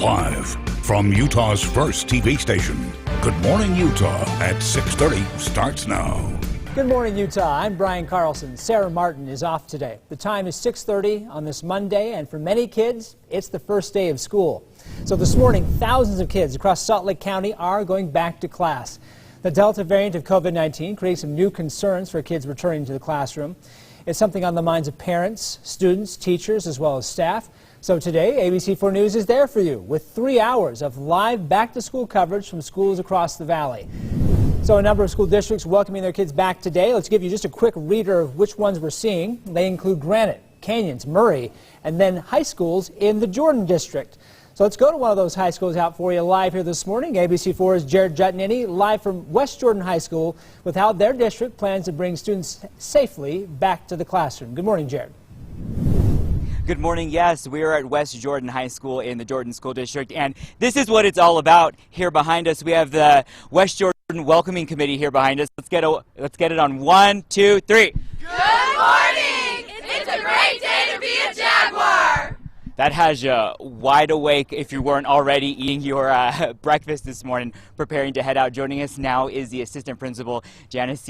Live from Utah's first TV station. Good Morning Utah at 6:30 starts now. Good morning, Utah. I'm Brian Carlson. Sarah Martin is off today. The time is 6:30 on this Monday, and for many kids, it's the first day of school. So this morning, thousands of kids across Salt Lake County are going back to class. The Delta variant of COVID-19 creates some new concerns for kids returning to the classroom. It's something on the minds of parents, students, teachers, as well as staff. So today, ABC4 News is there for you with 3 hours of live back-to-school coverage from schools across the valley. So a number of school districts welcoming their kids back today. Let's give you just a quick reader of which ones we're seeing. They include Granite, Canyons, Murray, and then high schools in the Jordan district. So let's go to one of those high schools out for you live here this morning. ABC4's Jared Jutnini live from West Jordan High School with how their district plans to bring students safely back to the classroom. Good morning, Jared. Good morning. Yes, we are at West Jordan High School in the Jordan School District, and this is what it's all about. Here behind us, we have the West Jordan Welcoming Committee here behind us. Let's get it on 1, 2, 3. Good morning! It's a great day to be a Jaguar! That has you wide awake if you weren't already eating your breakfast this morning, preparing to head out. Joining us now is the Assistant Principal, Janice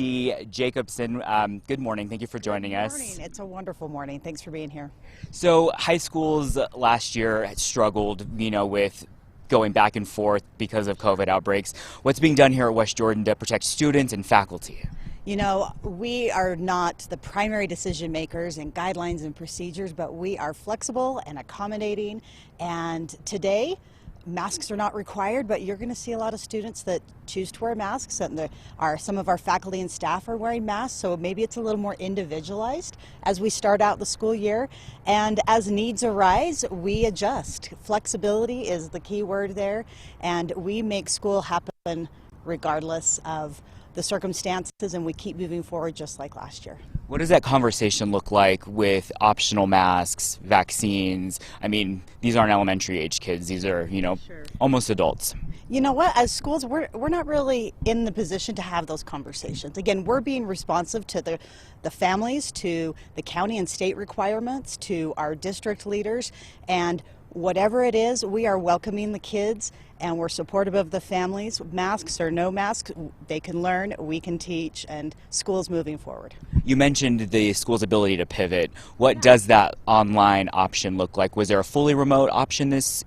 Jacobson. Good morning. Thank you for joining us. Good morning. It's a wonderful morning. Thanks for being here. So high schools last year struggled, with going back and forth because of COVID outbreaks. What's being done here at West Jordan to protect students and faculty? We are not the primary decision makers in guidelines and procedures, but we are flexible and accommodating. And today, masks are not required, but you're going to see a lot of students that choose to wear masks, and some of our faculty and staff are wearing masks, so maybe it's a little more individualized as we start out the school year. And as needs arise, we adjust. Flexibility is the key word there, and we make school happen regardless of the circumstances, and we keep moving forward just like last year. What does that conversation look like with optional masks, vaccines? I mean, these aren't elementary age kids. These are, Sure. almost adults. You know what? As schools, we're not really in the position to have those conversations. Again, we're being responsive to the families, to the county and state requirements, to our district leaders, and whatever it is, we are welcoming the kids and we're supportive of the families. Masks or no masks, they can learn, we can teach, and school's moving forward. You mentioned the school's ability to pivot. What does that online option look like? Was there a fully remote option this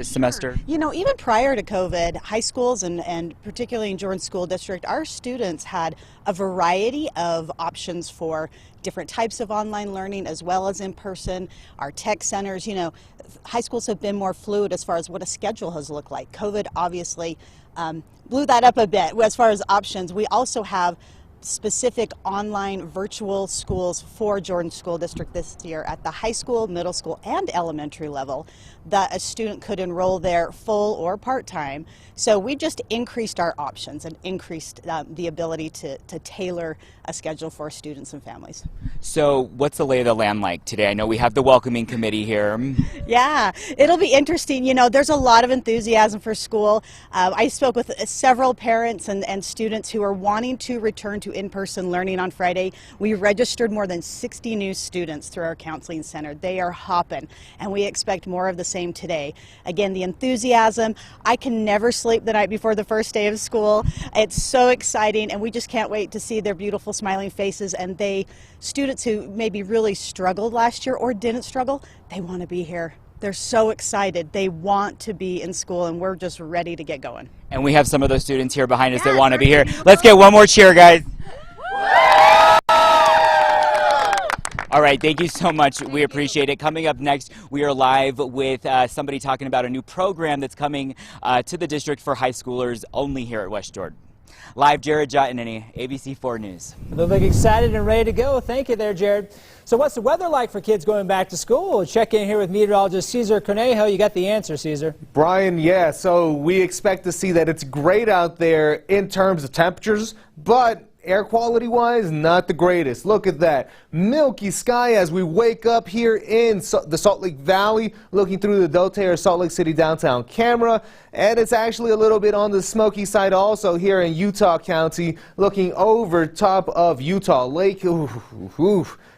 semester? Even prior to COVID, high schools and particularly in Jordan School District, our students had a variety of options for different types of online learning as well as in person. Our tech centers, high schools have been more fluid as far as what a schedule has looked like. COVID obviously blew that up a bit as far as options. We also have specific online virtual schools for Jordan School District this year at the high school, middle school, and elementary level that a student could enroll there full or part-time. So we just increased our options and increased the ability to tailor a schedule for students and families. So what's the lay of the land like today? I know we have the welcoming committee here. Yeah, it'll be interesting. There's a lot of enthusiasm for school. I spoke with several parents and students who are wanting to return to in-person learning on Friday. We registered more than 60 new students through our counseling center. They are hopping, and we expect more of the same today. Again, the enthusiasm. I can never sleep the night before the first day of school. It's so exciting, and we just can't wait to see their beautiful smiling faces. And students who maybe really struggled last year or didn't struggle, they want to be here. They're so excited. They want to be in school, and we're just ready to get going. And we have some of those students here behind us that want to be here. Let's get one more cheer, guys. All right, thank you so much. We appreciate it. Coming up next, we are live with somebody talking about a new program that's coming to the district for high schoolers only here at West Jordan. Live, Jared Jutnini, ABC4 News. They look excited and ready to go. Thank you there, Jared. So what's the weather like for kids going back to school? We'll check in here with meteorologist Cesar Cornejo. You got the answer, Cesar. Brian, yeah, so we expect to see that it's great out there in terms of temperatures, but air quality wise, not the greatest. Look at that milky sky as we wake up here in the Salt Lake Valley, looking through the Dotair Salt Lake City downtown camera. And it's actually a little bit on the smoky side also here in Utah County, looking over top of Utah Lake.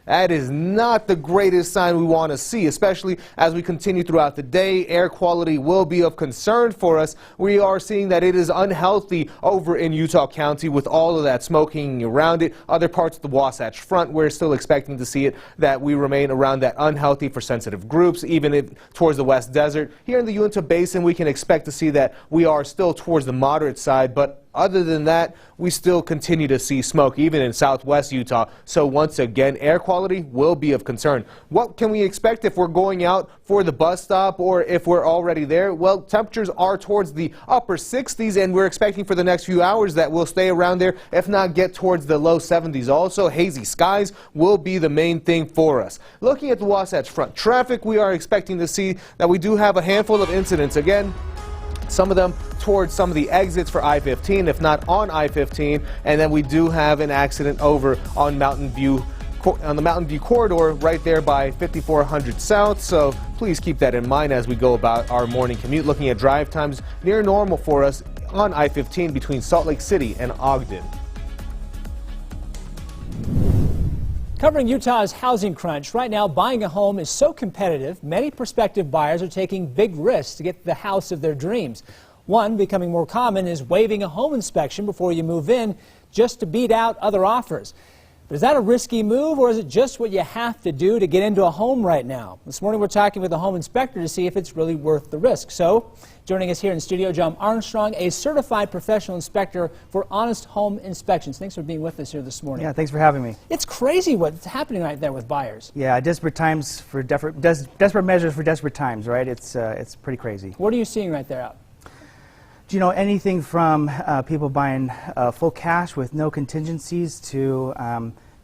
That is not the greatest sign we want to see, especially as we continue throughout the day. Air quality will be of concern for us. We are seeing that it is unhealthy over in Utah County with all of that smoking around it. Other parts of the Wasatch Front, we're still expecting to see it, that we remain around that unhealthy for sensitive groups, even if towards the West Desert. Here in the Uinta Basin, we can expect to see that we are still towards the moderate side, but other than that, we still continue to see smoke, even in southwest Utah. So once again, air quality will be of concern. What can we expect if we're going out for the bus stop or if we're already there? Well, temperatures are towards the upper 60s, and we're expecting for the next few hours that we'll stay around there, if not get towards the low 70s. Also, hazy skies will be the main thing for us. Looking at the Wasatch Front traffic, we are expecting to see that we do have a handful of incidents again. Some of them towards some of the exits for I-15, if not on I-15, and then we do have an accident over on Mountain View, on the Mountain View corridor right there by 5400 South. So please keep that in mind as we go about our morning commute. Looking at drive times near normal for us on I-15 between Salt Lake City and Ogden. Covering Utah's housing crunch, right now buying a home is so competitive, many prospective buyers are taking big risks to get the house of their dreams. One becoming more common is waiving a home inspection before you move in just to beat out other offers. But is that a risky move, or is it just what you have to do to get into a home right now? This morning we're talking with a home inspector to see if it's really worth the risk. So, joining us here in studio, John Armstrong, a certified professional inspector for Honest Home Inspections. Thanks for being with us here this morning. Yeah, thanks for having me. It's crazy what's happening right there with buyers. Yeah, desperate times for desperate measures for desperate times, right? It's pretty crazy. What are you seeing right there out? Do you know anything from people buying full cash with no contingencies to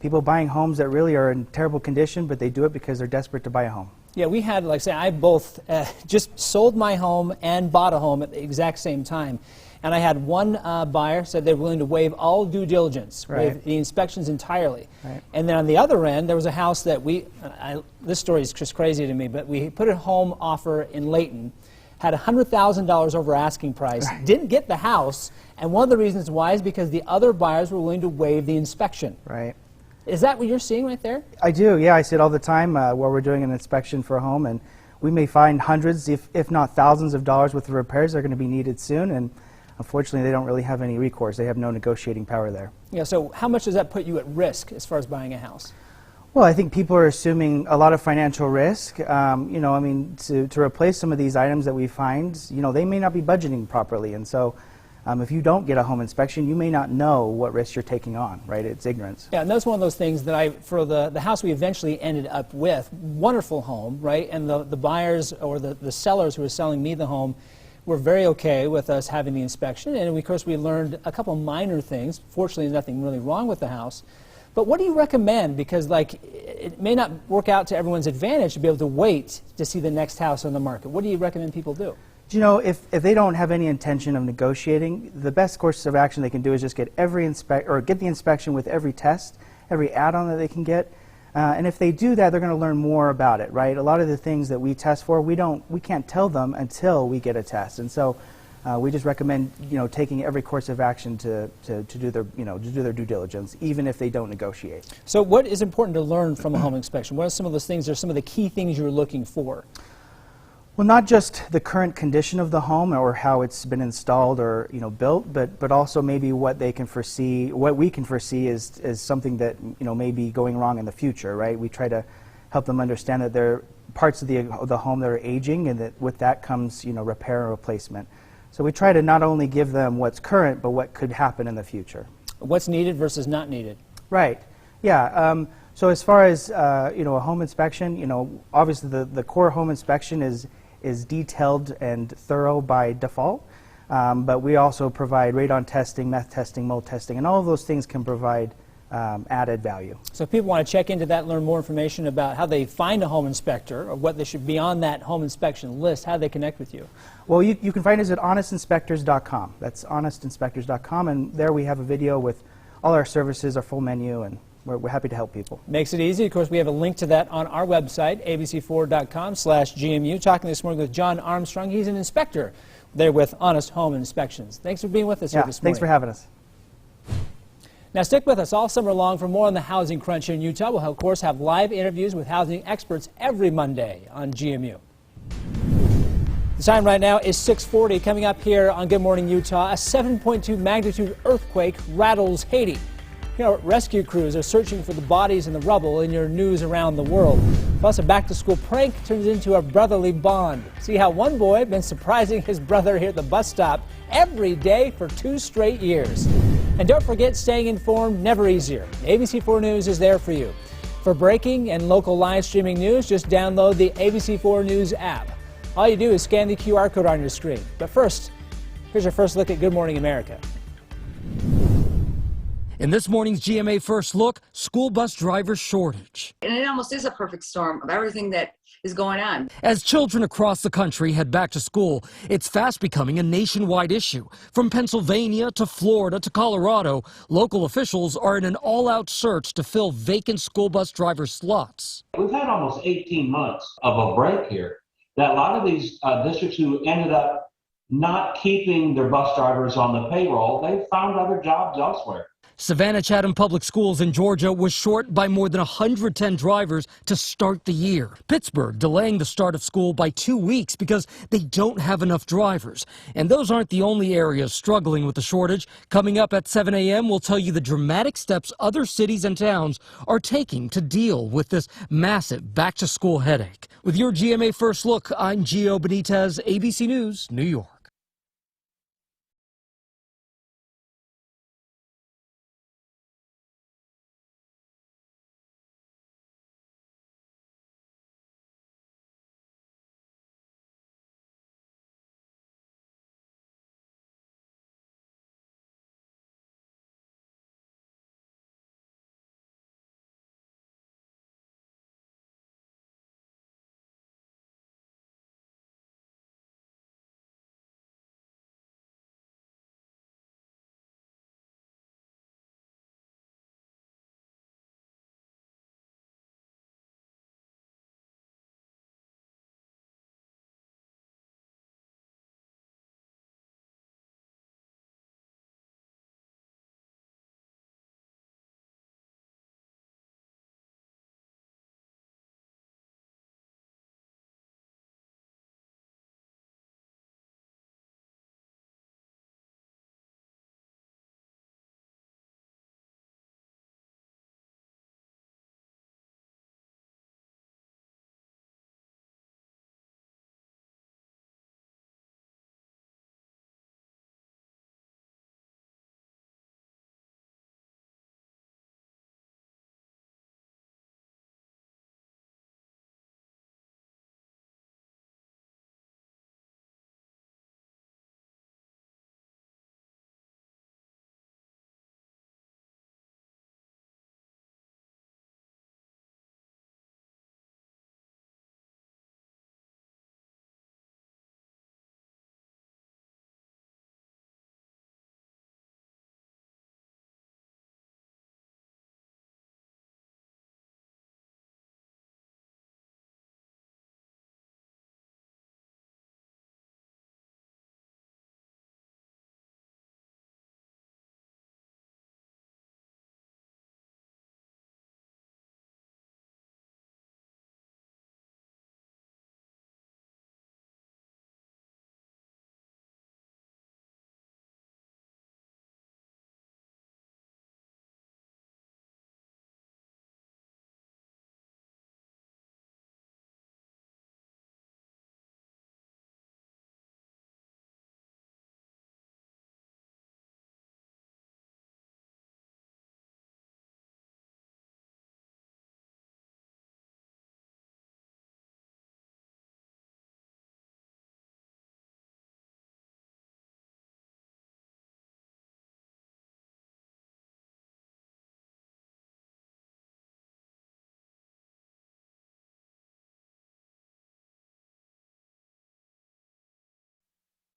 people buying homes that really are in terrible condition, but they do it because they're desperate to buy a home? Yeah, we had, like I say, I both just sold my home and bought a home at the exact same time. And I had one buyer said they're willing to waive all due diligence, waive the inspections entirely. Right. And then on the other end, there was a house that this story is just crazy to me, but we put a home offer in Layton, had $100,000 over asking price, didn't get the house, and one of the reasons why is because the other buyers were willing to waive the inspection. Right. Is that what you're seeing right there? I do, yeah. I see it all the time where we're doing an inspection for a home, and we may find hundreds, if not thousands of dollars worth of repairs that are going to be needed soon, and unfortunately they don't really have any recourse. They have no negotiating power there. Yeah, so how much does that put you at risk as far as buying a house? Well, I think people are assuming a lot of financial risk. You know, I mean, to replace some of these items that we find, you know, they may not be budgeting properly, and so if you don't get a home inspection, you may not know what risks you're taking on, right? It's ignorance. Yeah, and that's one of those things that for the house we eventually ended up with, wonderful home, right? And the buyers or the sellers who were selling me the home were very okay with us having the inspection. And of course, we learned a couple minor things. Fortunately, there's nothing really wrong with the house. But what do you recommend? Because it may not work out to everyone's advantage to be able to wait to see the next house on the market. What do you recommend people do? You know, if they don't have any intention of negotiating, the best course of action they can do is just get get the inspection with every test, every add-on that they can get. And if they do that, they're going to learn more about it, right? A lot of the things that we test for, we can't tell them until we get a test. And so we just recommend, you know, taking every course of action to do their, you know, to do their due diligence, even if they don't negotiate. So what is important to learn from a home inspection? What are some of those things, or some of the key things you're looking for? Well, not just the current condition of the home or how it's been installed or, you know, built, but also maybe what they can foresee, what we can foresee is something that, you know, may be going wrong in the future, right? We try to help them understand that there are parts of the home that are aging, and that with that comes, you know, repair and replacement. So we try to not only give them what's current, but what could happen in the future. What's needed versus not needed. Right. Yeah. So as far as you know, a home inspection, you know, obviously the core home inspection is detailed and thorough by default, but we also provide radon testing, meth testing, mold testing, and all of those things can provide added value. So if people want to check into that, learn more information about how they find a home inspector or what they should be on that home inspection list, how do they connect with you? Well, you can find us at honestinspectors.com. That's honestinspectors.com, and there we have a video with all our services, our full menu, and we're happy to help people. Makes it easy. Of course, we have a link to that on our website, abc4.com/GMU. Talking this morning with John Armstrong. He's an inspector there with Honest Home Inspections. Thanks for being with us here this morning. Thanks for having us. Now stick with us all summer long for more on the housing crunch here in Utah. We'll, of course, have live interviews with housing experts every Monday on GMU. The time right now is 6:40. Coming up here on Good Morning Utah, a 7.2 magnitude earthquake rattles Haiti. You know, rescue crews are searching for the bodies in the rubble in your news around the world. Plus, a back-to-school prank turns into a brotherly bond. See how one boy has been surprising his brother here at the bus stop every day for 2 straight years. And don't forget, staying informed, never easier. ABC4 News is there for you. For breaking and local live streaming news, just download the ABC4 News app. All you do is scan the QR code on your screen. But first, here's your first look at Good Morning America. In this morning's GMA First Look, school bus driver shortage. And it almost is a perfect storm of everything that is going on. As children across the country head back to school, it's fast becoming a nationwide issue. From Pennsylvania to Florida to Colorado, local officials are in an all-out search to fill vacant school bus driver slots. We've had almost 18 months of a break here that a lot of these districts who ended up not keeping their bus drivers on the payroll, they found other jobs elsewhere. Savannah Chatham Public Schools in Georgia was short by more than 110 drivers to start the year. Pittsburgh delaying the start of school by 2 weeks because they don't have enough drivers. And those aren't the only areas struggling with the shortage. Coming up at 7 a.m., we'll tell you the dramatic steps other cities and towns are taking to deal with this massive back-to-school headache. With your GMA First Look, I'm Gio Benitez, ABC News, New York.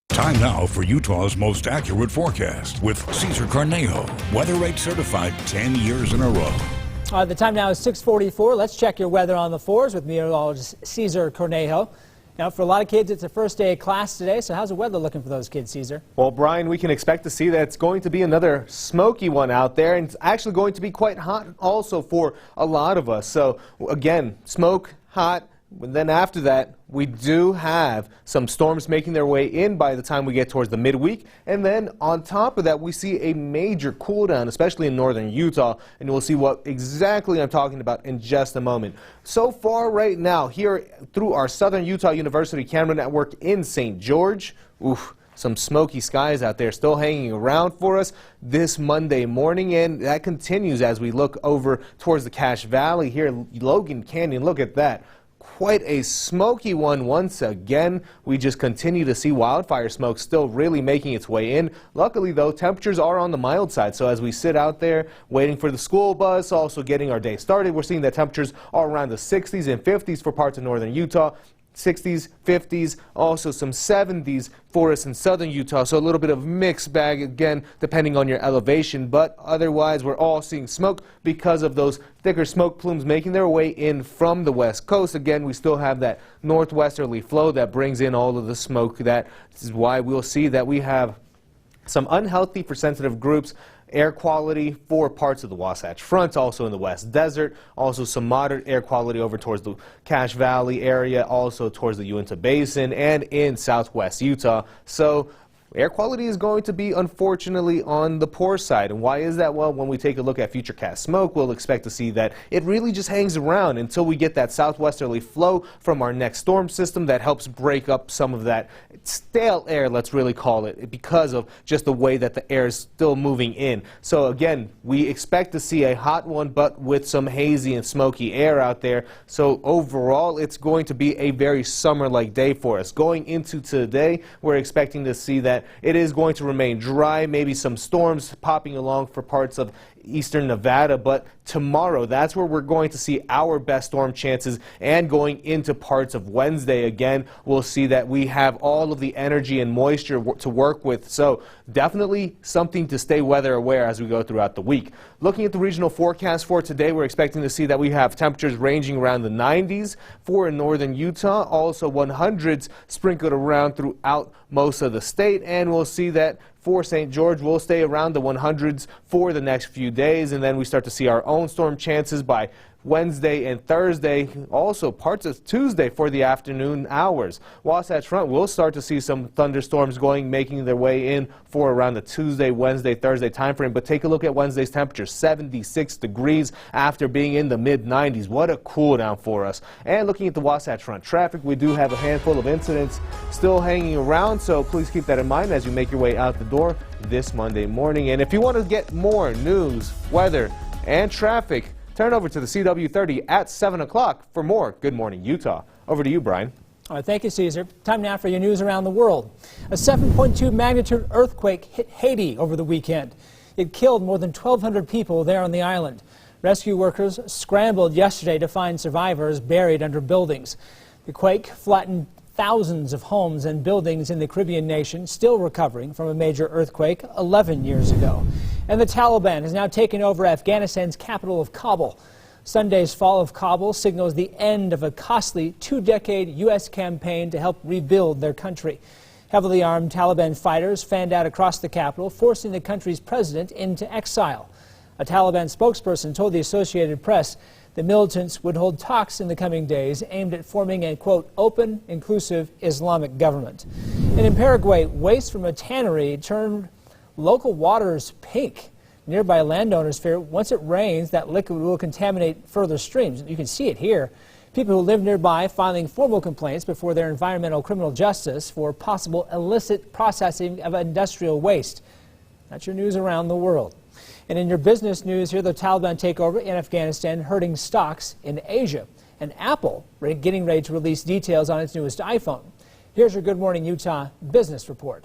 Time now for Utah's most accurate forecast with Cesar Cornejo, Weather Rate certified 10 years in a row. The time now is 6:44. Let's check your weather on the 4s with meteorologist Cesar Cornejo. Now, for a lot of kids, it's the first day of class today, so how's the weather looking for those kids, Caesar? Well, Brian, we can expect to see that it's going to be another smoky one out there, and it's actually going to be quite hot also for a lot of us. So, again, smoke, hot. And then after that, we do have some storms making their way in by the time we get towards the midweek. And then on top of that, we see a major cool down, especially in northern Utah. And we'll see what exactly I'm talking about in just a moment. So far right now, here through our Southern Utah University camera network in St. George, some smoky skies out there still hanging around for us this Monday morning, and that continues as we look over towards the Cache Valley here, Logan Canyon. Look at that. Quite a smoky one once again. We just continue to see wildfire smoke still really making its way in. Luckily, though, temperatures are on the mild side. So as we sit out there waiting for the school bus, also getting our day started, we're seeing that temperatures are around the 60s and 50s for parts of northern Utah. 60s, 50s, also some 70s for us in southern Utah. So a little bit of mixed bag again, depending on your elevation. But otherwise, we're all seeing smoke because of those thicker smoke plumes making their way in from the west coast. Again, we still have that northwesterly flow that brings in all of the smoke. That is why we'll see that we have some unhealthy for sensitive groups air quality for parts of the Wasatch Front, also in the West Desert, also some moderate air quality over towards the Cache Valley area, also towards the Uinta Basin and in southwest Utah. So air quality is going to be, unfortunately, on the poor side. And why is that? Well, when we take a look at futurecast smoke, we'll expect to see that it really just hangs around until we get that southwesterly flow from our next storm system that helps break up some of that stale air, let's really call it, because of just the way that the air is still moving in. So again, we expect to see a hot one, but with some hazy and smoky air out there. So overall, it's going to be a very summer-like day for us. Going into today, we're expecting to see that it is going to remain dry, maybe some storms popping along for parts of eastern Nevada, but tomorrow, that's where we're going to see our best storm chances. And going into parts of Wednesday, again, we'll see that we have all of the energy and moisture to work with. So definitely something to stay weather aware as we go throughout the week. Looking at the regional forecast for today, we're expecting to see that we have temperatures ranging around the 90s for northern Utah, also 100s sprinkled around throughout most of the state. And we'll see that for St. George, we'll stay around the 100s for the next few days, and then we start to see our own storm chances by Wednesday and Thursday, also parts of Tuesday for the afternoon hours. Wasatch Front, we'll start to see some thunderstorms making their way in for around the Tuesday, Wednesday, Thursday time frame. But take a look at Wednesday's temperature, 76 degrees after being in the mid-90s. What a cool down for us. And looking at the Wasatch Front traffic, we do have a handful of incidents still hanging around, so please keep that in mind as you make your way out the door this Monday morning. And if you want to get more news, weather, and traffic, turn over to the CW30 at 7 o'clock for more Good Morning Utah. Over to you, Brian. All right, thank you, Caesar. Time now for your news around the world. A 7.2 magnitude earthquake hit Haiti over the weekend. It killed more than 1,200 people there on the island. Rescue workers scrambled yesterday to find survivors buried under buildings. The quake flattened thousands of homes and buildings in the Caribbean nation, still recovering from a major earthquake 11 years ago. And the Taliban has now taken over Afghanistan's capital of Kabul. Sunday's fall of Kabul signals the end of a costly two-decade U.S. campaign to help rebuild their country. Heavily armed Taliban fighters fanned out across the capital, forcing the country's president into exile. A Taliban spokesperson told the Associated Press the militants would hold talks in the coming days aimed at forming a, quote, open, inclusive Islamic government. And in Paraguay, waste from a tannery turned local waters pink. Nearby landowners fear once it rains, that liquid will contaminate further streams. You can see it here. People who live nearby filing formal complaints before their environmental criminal justice for possible illicit processing of industrial waste. That's your news around the world. And in your business news here, the Taliban takeover in Afghanistan hurting stocks in Asia. And Apple getting ready to release details on its newest iPhone. Here's your Good Morning Utah business report.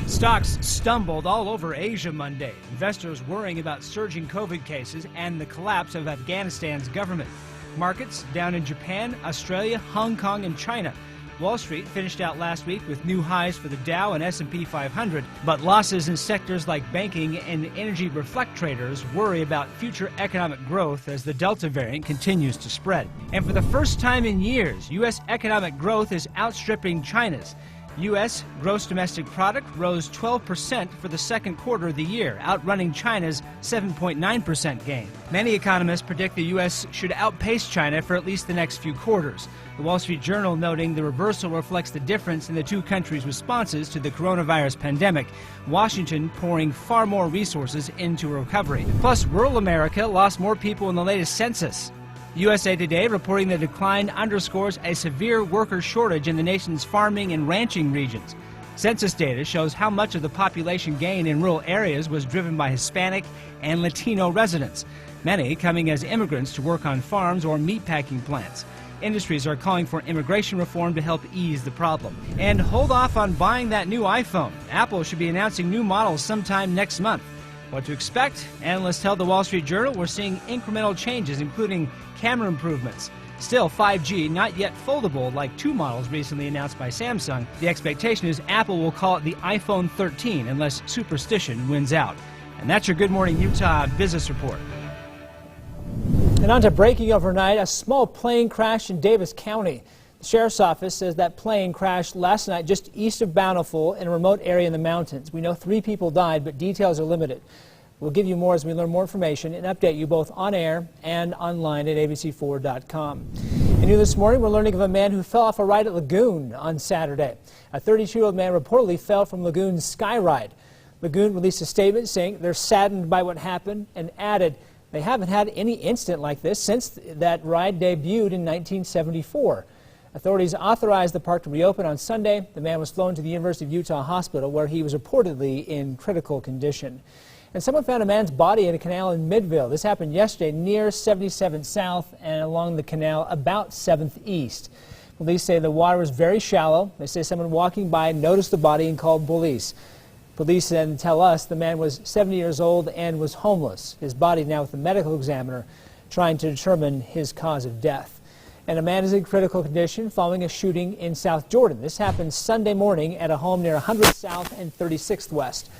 Stocks stumbled all over Asia Monday. Investors worrying about surging COVID cases and the collapse of Afghanistan's government. Markets down in Japan, Australia, Hong Kong, and China. Wall Street finished out last week with new highs for the Dow and S&P 500, but losses in sectors like banking and energy reflect traders worry about future economic growth as the Delta variant continues to spread. And for the first time in years, U.S. economic growth is outstripping China's. U.S. gross domestic product rose 12% for the second quarter of the year, outrunning China's 7.9% gain. Many economists predict the U.S. should outpace China for at least the next few quarters. The Wall Street Journal noting the reversal reflects the difference in the two countries' responses to the coronavirus pandemic, Washington pouring far more resources into recovery. Plus, rural America lost more people in the latest census. USA Today reporting the decline underscores a severe worker shortage in the nation's farming and ranching regions. Census data shows how much of the population gain in rural areas was driven by Hispanic and Latino residents, many coming as immigrants to work on farms or meatpacking plants. Industries are calling for immigration reform to help ease the problem. And hold off on buying that new iPhone. Apple should be announcing new models sometime next month. What to expect? Analysts tell the Wall Street Journal we're seeing incremental changes, including camera improvements. Still, 5G, not yet foldable like two models recently announced by Samsung. The expectation is Apple will call it the iPhone 13 unless superstition wins out. And that's your Good Morning Utah Business Report. And on to breaking overnight, a small plane crashed in Davis County. The Sheriff's Office says that plane crashed last night just east of Bountiful in a remote area in the mountains. We know 3 people died, but details are limited. We'll give you more as we learn more information and update you both on air and online at abc4.com. And new this morning, we're learning of a man who fell off a ride at Lagoon on Saturday. A 32-year-old man reportedly fell from Lagoon's Sky Ride. Lagoon released a statement saying they're saddened by what happened and added they haven't had any incident like this since that ride debuted in 1974. Authorities authorized the park to reopen on Sunday. The man was flown to the University of Utah Hospital where he was reportedly in critical condition. And someone found a man's body in a canal in Midville. This happened yesterday near 77th South and along the canal about 7th East. Police say the water was very shallow. They say someone walking by noticed the body and called police. Police then tell us the man was 70 years old and was homeless. His body now with the medical examiner trying to determine his cause of death. And a man is in critical condition following a shooting in South Jordan. This happened Sunday morning at a home near 100th South and 36th West.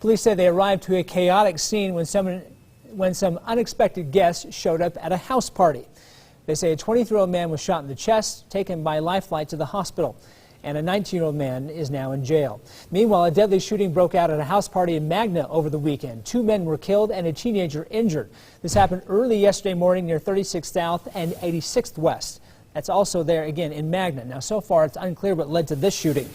Police say they arrived to a chaotic scene when some unexpected guests showed up at a house party. They say a 23-year-old man was shot in the chest, taken by life flight to the hospital, and a 19-year-old man is now in jail. Meanwhile, a deadly shooting broke out at a house party in Magna over the weekend. 2 men were killed and a teenager injured. This happened early yesterday morning near 36th South and 86th West. That's also there again in Magna. Now, so far, it's unclear what led to this shooting.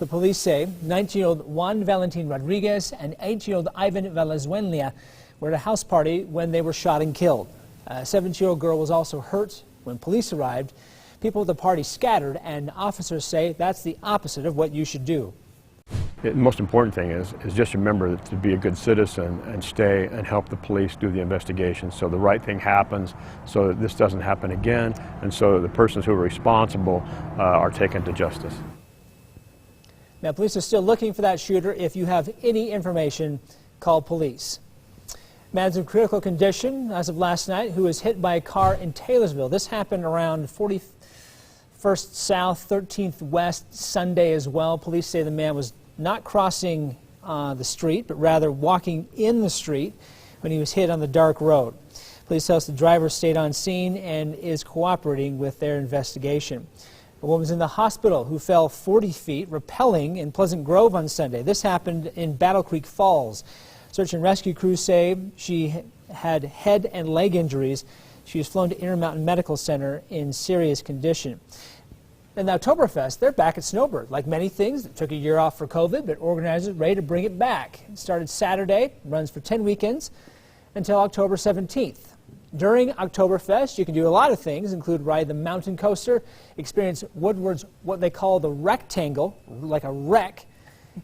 The police say 19-year-old Juan Valentin Rodriguez and 18-year-old Ivan Valenzuela were at a house party when they were shot and killed. A 17-year-old girl was also hurt when police arrived. People at the party scattered, and officers say that's the opposite of what you should do. The most important thing is just remember to be a good citizen and stay and help the police do the investigation so the right thing happens, so that this doesn't happen again, and so the persons who are responsible are taken to justice. Now, police are still looking for that shooter. If you have any information, call police. Man's in critical condition as of last night who was hit by a car in Taylorsville. This happened around 41st South, 13th West Sunday as well. Police say the man was not crossing the street, but rather walking in the street when he was hit on the dark road. Police tell us the driver stayed on scene and is cooperating with their investigation. A woman's in the hospital who fell 40 feet rappelling in Pleasant Grove on Sunday. This happened in Battle Creek Falls. Search and rescue crews say she had head and leg injuries. She was flown to Intermountain Medical Center in serious condition. And the Oktoberfest, they're back at Snowbird. Like many things, it took a year off for COVID, but organizers are ready to bring it back. It started Saturday, runs for 10 weekends until October 17th. During Oktoberfest, you can do a lot of things, include ride the mountain coaster, experience Woodward's what they call the rectangle, like a wreck,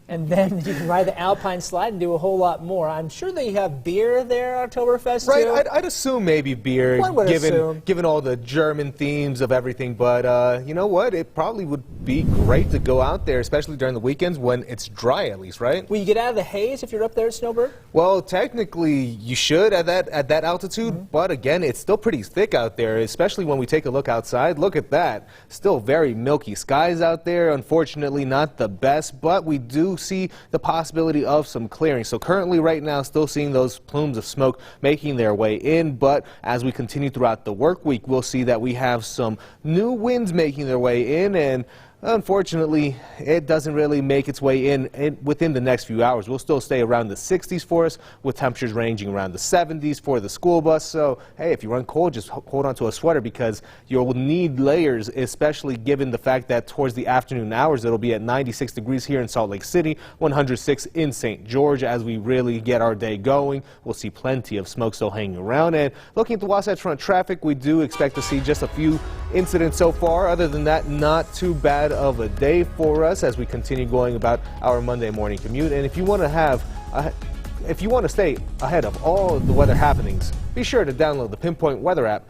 And then you can ride the Alpine slide and do a whole lot more. I'm sure that you have beer there at Oktoberfest, right, too. I'd assume maybe beer, One would assume. given all the German themes of everything. But you know what? It probably would be great to go out there, especially during the weekends when it's dry, at least, right? Will you get out of the haze if you're up there at Snowbird? Well, technically, you should at that altitude. But again, it's still pretty thick out there, especially when we take a look outside. Look at that. Still very milky skies out there. Unfortunately, not the best, but we do see the possibility of some clearing. So currently right now still seeing those plumes of smoke making their way in, but as we continue throughout the work week, we'll see that we have some new winds making their way in, and unfortunately, it doesn't really make its way in within the next few hours. We'll still stay around the 60s for us, with temperatures ranging around the 70s for the school bus. So, hey, if you run cold, just hold on to a sweater because you'll need layers, especially given the fact that towards the afternoon hours, it'll be at 96 degrees here in Salt Lake City, 106 in St. George. As we really get our day going, we'll see plenty of smoke still hanging around. And looking at the Wasatch Front traffic, we do expect to see just a few incidents so far. Other than that, not too bad of a day for us as we continue going about our Monday morning commute. And if you want to stay ahead of all of the weather happenings, be sure to download the Pinpoint Weather app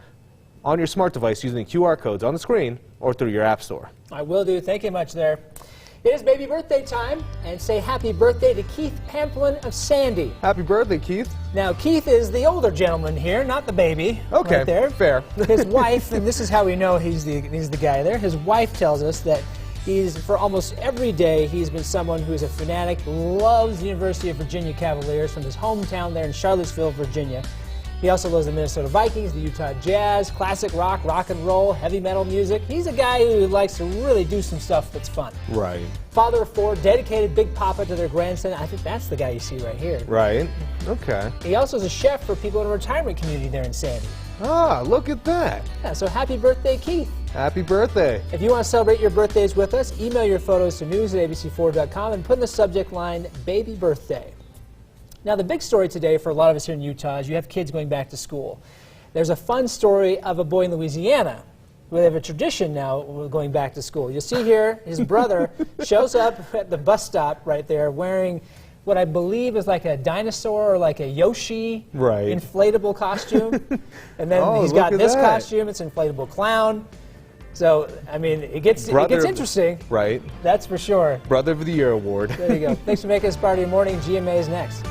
on your smart device using the QR codes on the screen or through your app store. I will do. Thank you much there. It is baby birthday time, and say happy birthday to Keith Pamplin of Sandy. Happy birthday, Keith. Now, Keith is the older gentleman here, not the baby. Okay, right there. fair. His wife, and this is how we know he's the guy there. His wife tells us that for almost every day, he's been someone who's a fanatic, loves the University of Virginia Cavaliers from his hometown there in Charlottesville, Virginia. He also loves the Minnesota Vikings, the Utah Jazz, classic rock, rock and roll, heavy metal music. He's a guy who likes to really do some stuff that's fun. Right. Father of four, dedicated Big Papa to their grandson. I think that's the guy you see right here. Right. Okay. He also is a chef for people in a retirement community there in Sandy. Ah, look at that. Yeah, so happy birthday, Keith. Happy birthday. If you want to celebrate your birthdays with us, email your photos to news@abc4.com and put in the subject line, Baby Birthday. Now, the big story today for a lot of us here in Utah is you have kids going back to school. There's a fun story of a boy in Louisiana where they have a tradition now going back to school. You'll see here his brother shows up at the bus stop right there wearing what I believe is like a dinosaur or like a Yoshi inflatable costume. And then he's got this costume, it's an inflatable clown. So, I mean, it gets interesting. Right. That's for sure. Brother of the Year award. There you go. Thanks for making us part of your morning. GMA is next.